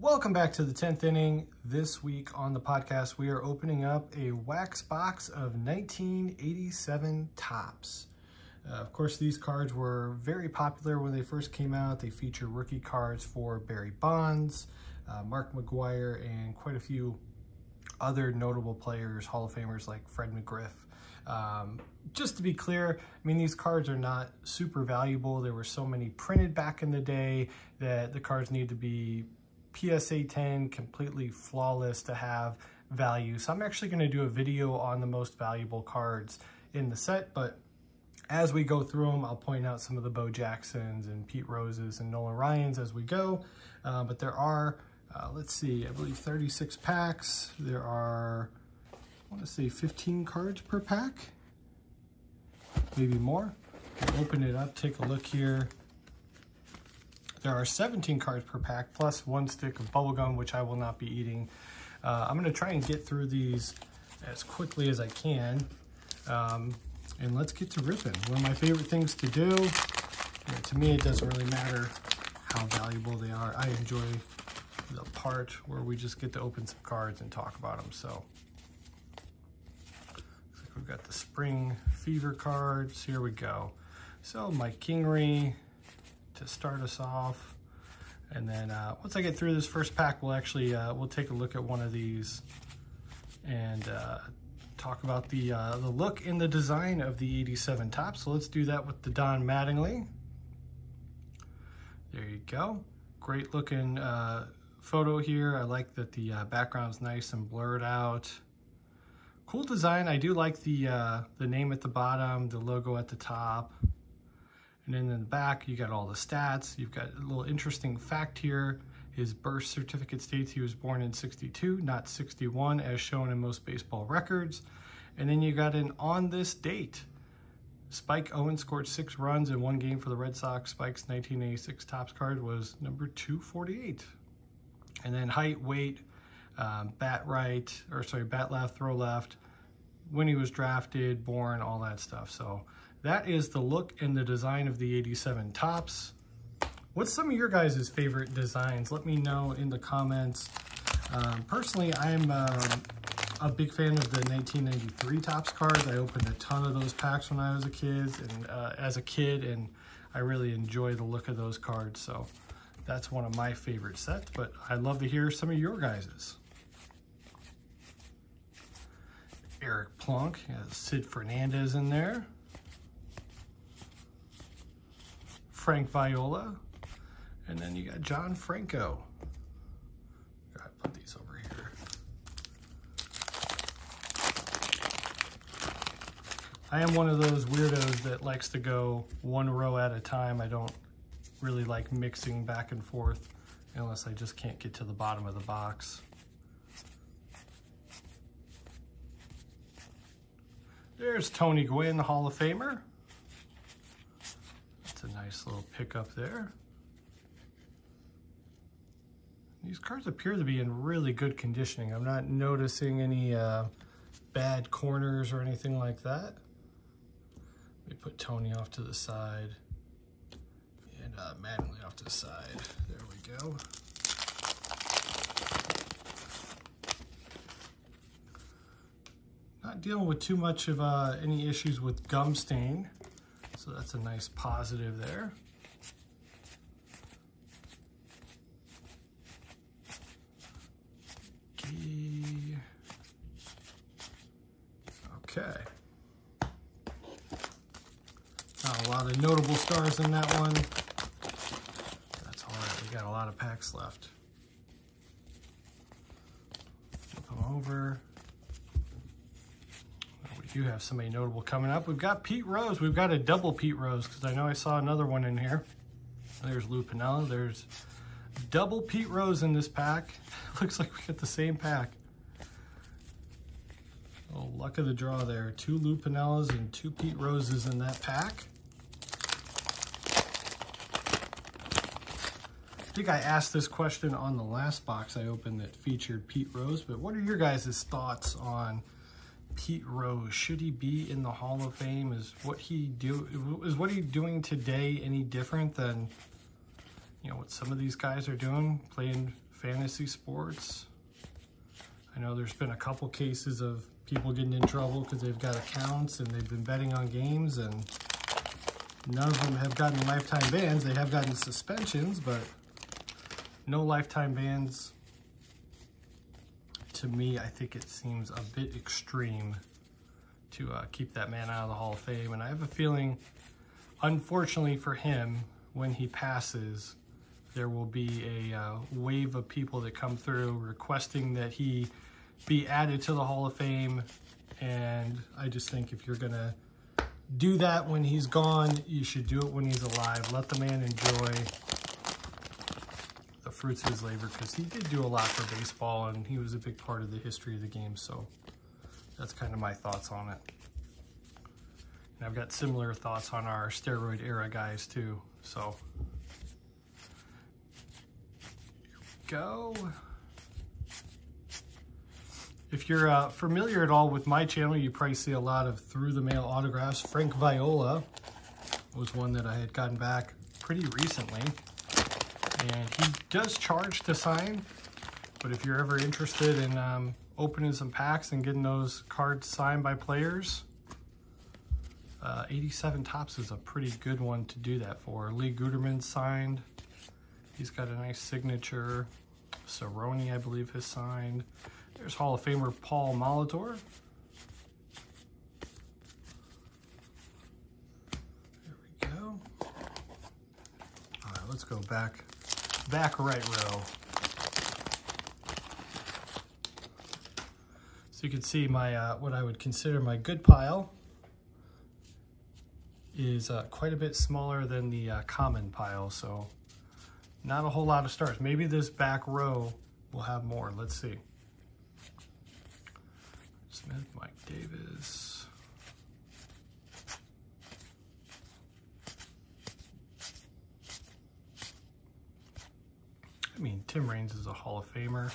Welcome back to the 10th inning. This week on the podcast, we are opening up a wax box of 1987 Topps. Of course, these cards were very popular when they first came out. They feature rookie cards for Barry Bonds, Mark McGwire, and quite a few other notable players, Hall of Famers like Fred McGriff. Just to be clear, I mean, these cards are not super valuable. There were so many printed back in the day that the cards need to be PSA 10, completely flawless to have value. So I'm actually going to do a video on the most valuable cards in the set, but as we go through them, I'll point out some of the Bo Jacksons and Pete Roses and Nolan Ryans as we go. But there are, let's see, I believe 36 packs. There are, I want to say 15 cards per pack, maybe more. We'll open it up, take a look here. There are 17 cards per pack, plus one stick of bubblegum, which I will not be eating. I'm going to try and get through these as quickly as I can. And let's get to ripping. One of my favorite things to do. To me, it doesn't really matter how valuable they are. I enjoy the part where we just get to open some cards and talk about them. So looks like we've got the Spring Fever cards. Here we go. So Mike Kingery to start us off, and then once I get through this first pack, we'll actually we'll take a look at one of these and talk about the look and the design of the 87 Topps. So let's do that with the Don Mattingly. There you go. Great looking photo here. I like that the background's nice and blurred out. Cool design. I do like the name at the bottom, the logo at the top. And then in the back, you got all the stats. You've got a little interesting fact here. His birth certificate states he was born in '62, not '61, as shown in most baseball records. And then you got an on this date. Spike Owens scored 6 runs in 1 game for the Red Sox. Spike's 1986 Topps card was number 248. And then height, weight, bat left, throw left, when he was drafted, born, all that stuff. So that is the look and the design of the 87 Topps. What's some of your guys' favorite designs? Let me know in the comments. Personally, I'm a big fan of the 1993 Topps cards. I opened a ton of those packs when I was a kid, and I really enjoy the look of those cards. So that's one of my favorite sets, but I'd love to hear some of your guys's. Eric Plunk, has Sid Fernandez in there. Frank Viola, and then you got John Franco. Gotta put these over here. I am one of those weirdos that likes to go one row at a time. I don't really like mixing back and forth unless I just can't get to the bottom of the box. There's Tony Gwynn, Hall of Famer. That's a nice little pickup there. These cards appear to be in really good conditioning. I'm not noticing any bad corners or anything like that. Let me put Tony off to the side and Mattingly off to the side. There we go. Not dealing with too much of any issues with gum stain, so that's a nice positive there. Okay. Not a lot of notable stars in that one. That's all right, we got a lot of packs left. Flip them over. We do have somebody notable coming up. We've got Pete Rose. We've got a double Pete Rose because I know I saw another one in here. There's Lou Piniella. There's double Pete Rose in this pack. Looks like we got the same pack. Oh, luck of the draw there. 2 Lou Pinellas and 2 Pete Roses in that pack. I think I asked this question on the last box I opened that featured Pete Rose, but what are your guys' thoughts on Pete Rose? Should he be in the Hall of Fame? Is what he's doing today any different than, you know, what some of these guys are doing, playing fantasy sports. I know there's been a couple cases of people getting in trouble because they've got accounts and they've been betting on games, and none of them have gotten lifetime bans. They have gotten suspensions, but no lifetime bans. To me, I think it seems a bit extreme to keep that man out of the Hall of Fame. And I have a feeling, unfortunately for him, when he passes, there will be a wave of people that come through requesting that he be added to the Hall of Fame. And I just think if you're gonna do that when he's gone, you should do it when he's alive. Let the man enjoy the fruits of his labor, because he did do a lot for baseball and he was a big part of the history of the game. So that's kind of my thoughts on it. And I've got similar thoughts on our steroid era guys too. So here we go. If you're familiar at all with my channel, you probably see a lot of through the mail autographs. Frank Viola was one that I had gotten back pretty recently. And he does charge to sign, but if you're ever interested in opening some packs and getting those cards signed by players, 87 Topps is a pretty good one to do that for. Lee Guterman signed. He's got a nice signature. Cerrone, I believe, has signed. There's Hall of Famer Paul Molitor. There we go. All right, let's go back right row. So you can see my what I would consider my good pile is quite a bit smaller than the common pile, so not a whole lot of stars. Maybe this back row will have more. Let's see. Smith, Mike Davis. I mean, Tim Raines is a Hall of Famer.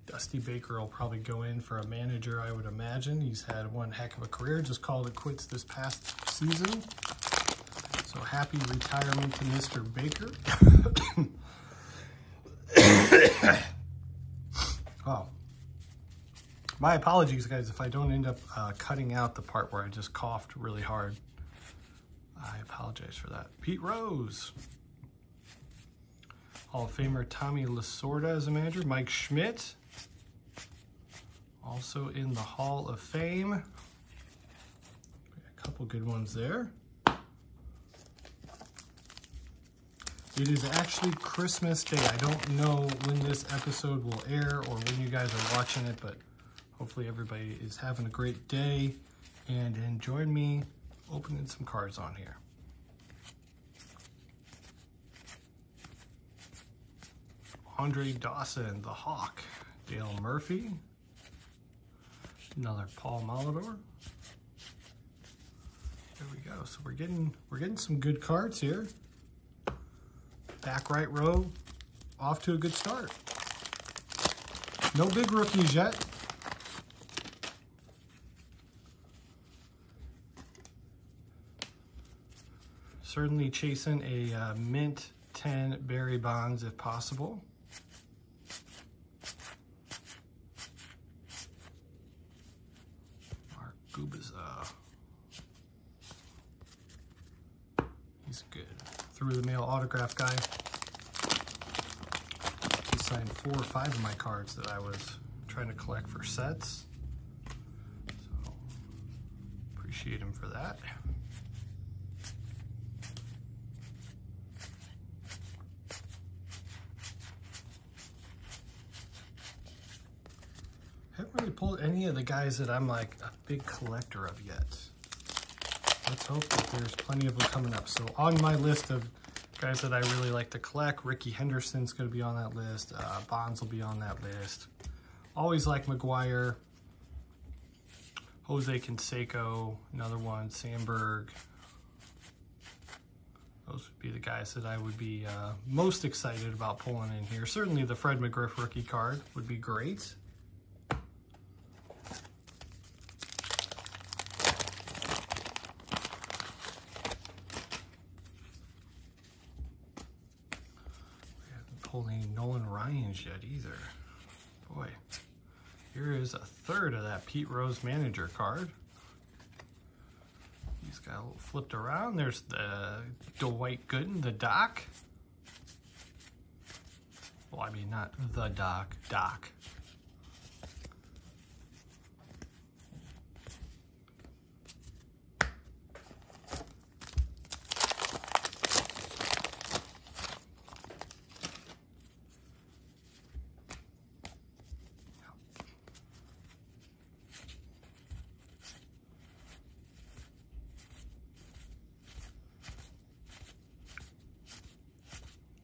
Dusty Baker will probably go in for a manager, I would imagine. He's had one heck of a career, just called it quits this past season. So happy retirement to Mr. Baker. Oh, my apologies, guys, if I don't end up cutting out the part where I just coughed really hard. I apologize for that. Pete Rose. Hall of Famer Tommy Lasorda as a manager. Mike Schmidt, also in the Hall of Fame. A couple good ones there. It is actually Christmas Day. I don't know when this episode will air or when you guys are watching it, but hopefully everybody is having a great day and enjoying me opening some cards on here. Andre Dawson, the Hawk. Dale Murphy. Another Paul Molitor. There we go. So we're getting some good cards here. Back right row, off to a good start. No big rookies yet. Certainly chasing a mint 10 Barry Bonds if possible. Mark Gubicza. He's good. Through the mail autograph guy. He signed 4 or 5 of my cards that I was trying to collect for sets. So appreciate him for that. Haven't really pulled any of the guys that I'm like a big collector of yet. Let's hope that there's plenty of them coming up. So on my list of guys that I really like to collect, Ricky Henderson's going to be on that list. Bonds will be on that list. Always like McGuire. Jose Canseco, another one. Sandberg. Those would be the guys that I would be most excited about pulling in here. Certainly the Fred McGriff rookie card would be great. pulled any Nolan Ryans yet either. Boy, here is a third of that Pete Rose manager card. He's got a little flipped around. There's the Dwight Gooden, the Doc. Well, I mean, not the Doc, Doc.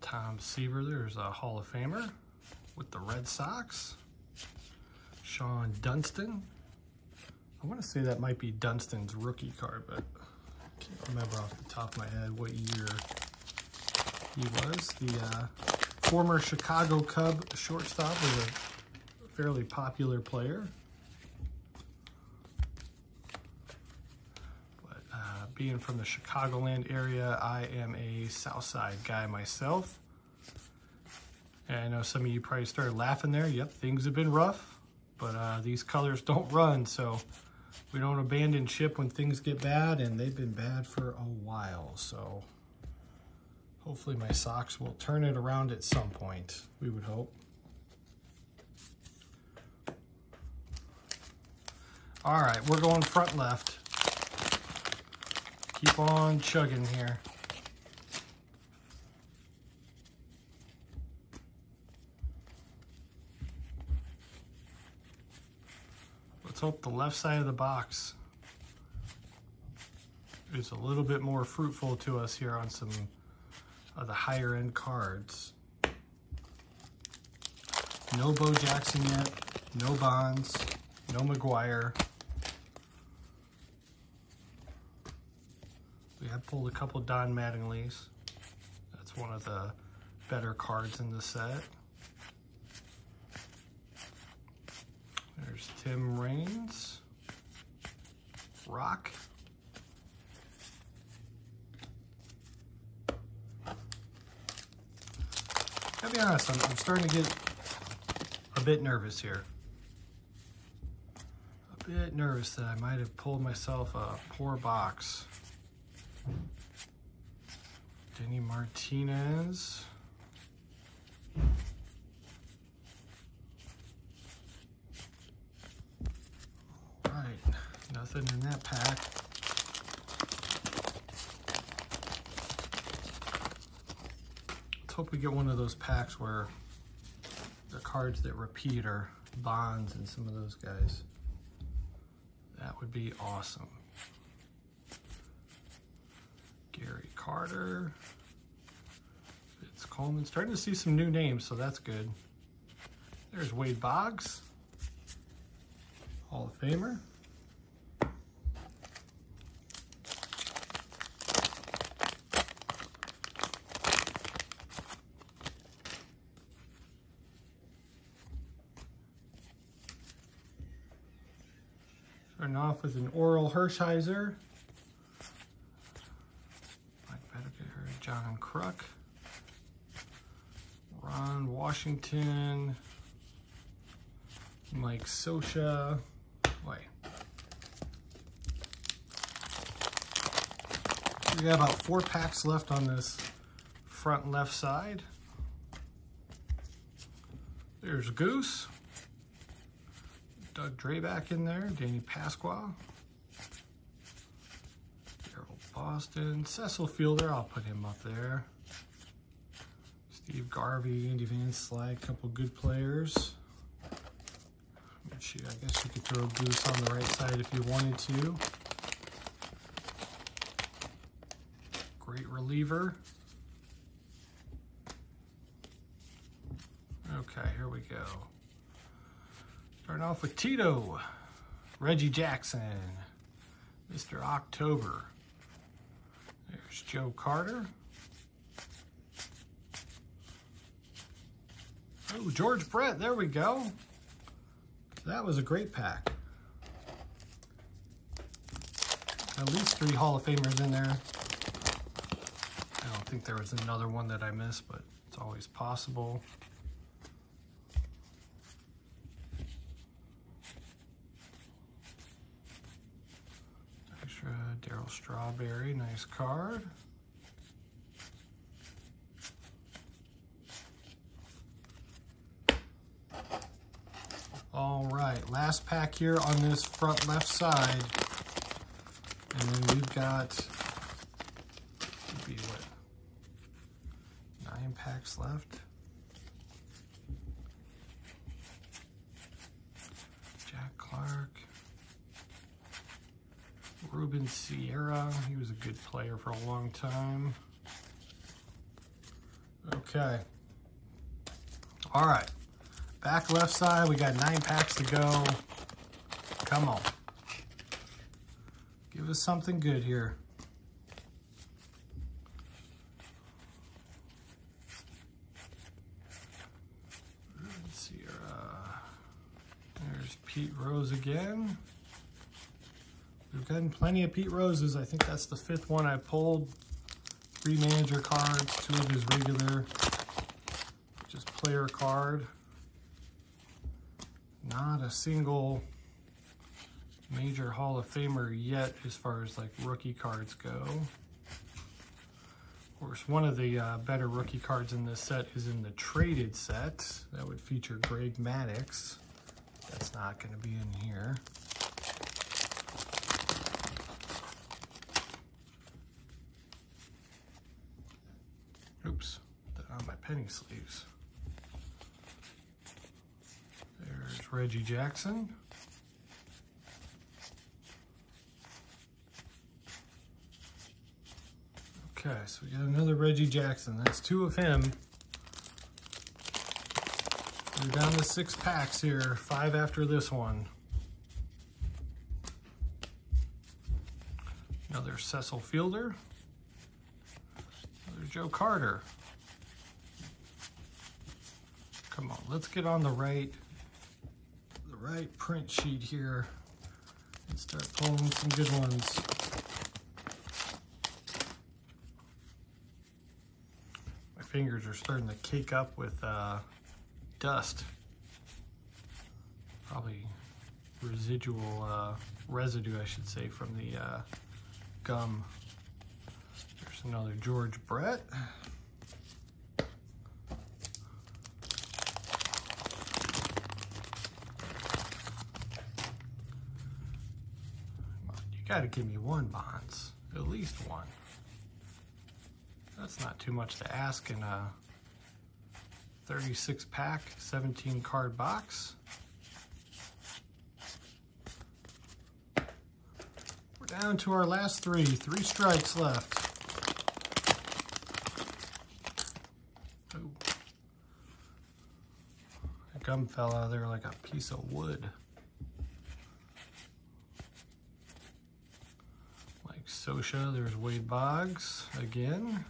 Tom Seaver, there's a Hall of Famer with the Red Sox. Sean Dunston. I want to say that might be Dunston's rookie card, but I can't remember off the top of my head what year he was. The former Chicago Cub shortstop, was a fairly popular player. Being from the Chicagoland area, I am a Southside guy myself. And I know some of you probably started laughing there. Yep, things have been rough, but these colors don't run, so we don't abandon ship when things get bad, and they've been bad for a while. So hopefully my Sox will turn it around at some point, we would hope. All right, we're going front left. Keep on chugging here. Let's hope the left side of the box is a little bit more fruitful to us here on some of the higher end cards. No Bo Jackson yet, no Bonds, no McGuire. We have pulled a couple Don Mattinglys. That's one of the better cards in the set. There's Tim Raines. Rock. I'll be honest, I'm starting to get a bit nervous here. A bit nervous that I might have pulled myself a poor box. Denny Martinez. All right, nothing in that pack. Let's hope we get one of those packs where the cards that repeat are Bonds and some of those guys. That would be awesome. Gary Carter, Fitz Coleman, starting to see some new names, so that's good. There's Wade Boggs, Hall of Famer. Starting off with an Oral Hershiser. John Kruk, Ron Washington, Mike Scioscia. Wait. We got about 4 packs left on this front left side. There's Goose, Doug Drabek in there, Danny Pasqua. Boston, Cecil Fielder, I'll put him up there. Steve Garvey, Andy Van Slyke, couple good players. I guess you could throw Goose on the right side if you wanted to. Great reliever. Okay, here we go. Starting off with Tito, Reggie Jackson, Mr. October. There's Joe Carter. Oh, George Brett, there we go. That was a great pack. At least 3 Hall of Famers in there. I don't think there was another one that I missed, but it's always possible. Extra Daryl Strawberry, nice card. All right, last pack here on this front left side. And then we've got, maybe what, 9 packs left. Jack Clark. Ruben Sierra, he was a good player for a long time. Okay. All right. Back left side, we got 9 packs to go. Come on. Give us something good here. Let's see here. There's Pete Rose again. We've gotten plenty of Pete Roses. I think that's the 5th one I pulled. 3 manager cards, 2 of his regular, just player card. Not a single major Hall of Famer yet as far as like rookie cards go. Of course, one of the better rookie cards in this set is in the traded set. That would feature Greg Maddux. That's not going to be in here. Oops, put that on my penny sleeves. There's Reggie Jackson. Okay, so we got another Reggie Jackson. That's 2 of him. We're down to 6 packs here, 5 after this one. Another Cecil Fielder. Another Joe Carter. Come on, let's get on the right print sheet here and start pulling some good ones. My fingers are starting to cake up with dust. Probably residual residue, I should say, from the gum. There's another George Brett. Gotta give me 1 Bonds, at least 1. That's not too much to ask in a 36 pack, 17 card box. We're down to our last 3 strikes left. Oh. That gum fell out of there like a piece of wood. Sosha, there's Wade Boggs again.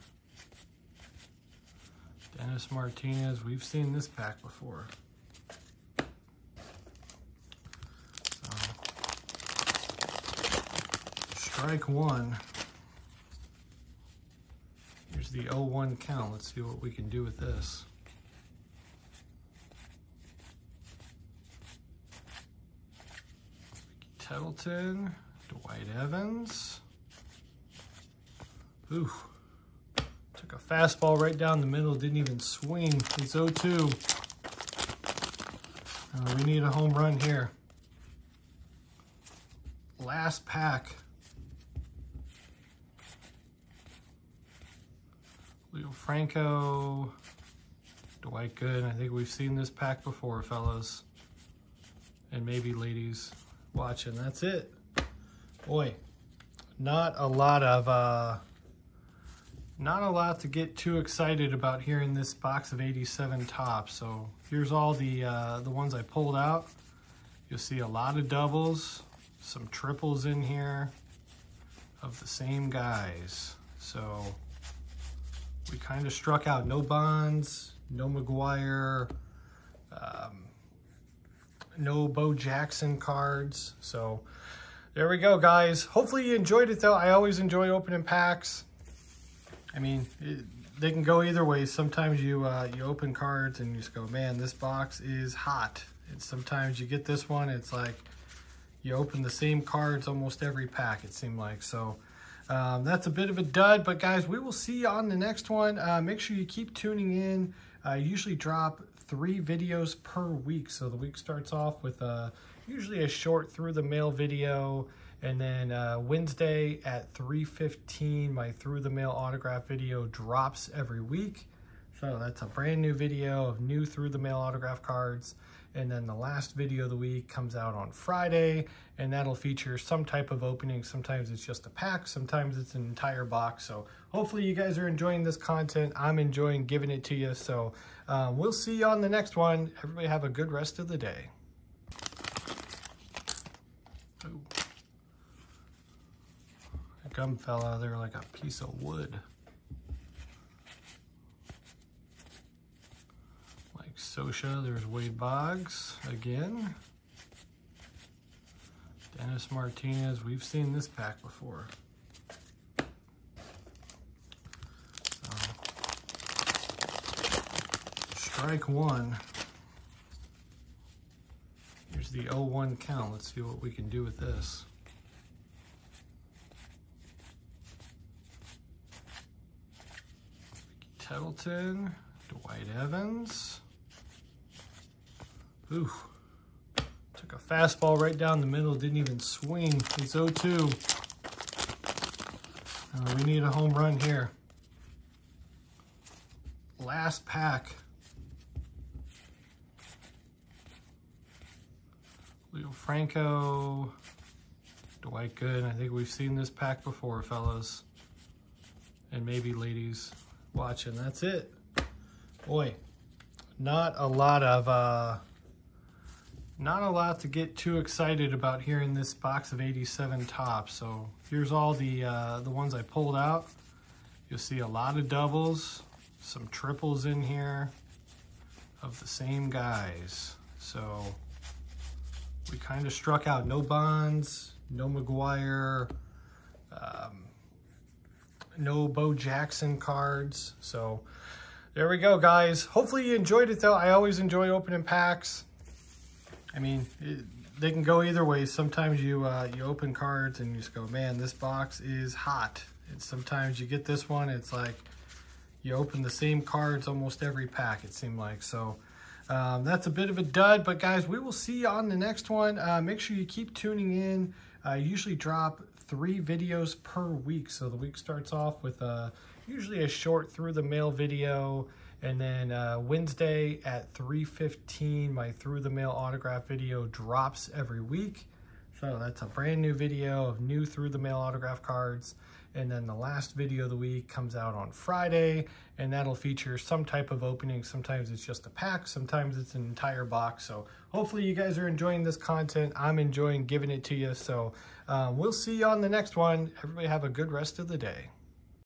Dennis Martinez, we've seen this pack before. So, strike 1. Here's the 0-1 count. Let's see what we can do with this. Tettleton, Dwight Evans. Ooh, took a fastball right down the middle, didn't even swing. It's 0-2. We need a home run here. Last pack. Leo Franco, Dwight Good. I think we've seen this pack before, fellas. And maybe ladies watching. That's it. Boy, not a lot to get too excited about here in this box of 87 tops. So here's all the ones I pulled out. You'll see a lot of doubles, some triples in here of the same guys. So we kind of struck out. No Bonds, no McGuire, no Bo Jackson cards. So there we go, guys. Hopefully you enjoyed it, though. I always enjoy opening packs. I mean, they can go either way. Sometimes you open cards and you just go, man, this box is hot. And sometimes you get this one, it's like you open the same cards almost every pack, it seemed like. So that's a bit of a dud, but guys, we will see you on the next one. Make sure you keep tuning in. I usually drop 3 videos per week. So the week starts off with usually a short through the mail video, and then Wednesday at 3:15, my through the mail autograph video drops every week. So that's a brand new video of new through the mail autograph cards. And then the last video of the week comes out on Friday, and that'll feature some type of opening. Sometimes it's just a pack, sometimes it's an entire box. So hopefully you guys are enjoying this content. I'm enjoying giving it to you. So we'll see you on the next one. Everybody have a good rest of the day. Ooh. That gum fell out of there like a piece of wood. Sosha, there's Wade Boggs again. Dennis Martinez, we've seen this pack before. Strike one. Here's the 0-1 count. Let's see what we can do with this. Tettleton, Dwight Evans. Ooh, took a fastball right down the middle, didn't even swing. It's 0-2. We need a home run here. Last pack. Leo Franco, Dwight Good. I think we've seen this pack before, fellas. And maybe ladies watching. That's it. Boy, not a lot to get too excited about here in this box of 87 tops. So here's all the ones I pulled out. You'll see a lot of doubles, some triples in here of the same guys. So we kind of struck out no Bonds, no McGuire, no Bo Jackson cards. So there we go, guys. Hopefully you enjoyed it, though. I always enjoy opening packs. I mean, they can go either way. Sometimes you open cards and you just go, man, this box is hot. And sometimes you get this one, it's like you open the same cards almost every pack, it seemed like. So that's a bit of a dud, but guys, we will see you on the next one. Make sure you keep tuning in. I usually drop 3 videos per week. So the week starts off with usually a short through the mail video, and then Wednesday at 3:15, my through the mail autograph video drops every week. So that's a brand new video of new through the mail autograph cards. And then the last video of the week comes out on Friday, and that'll feature some type of opening. Sometimes it's just a pack, sometimes it's an entire box. So hopefully you guys are enjoying this content. I'm enjoying giving it to you. So we'll see you on the next one. Everybody have a good rest of the day.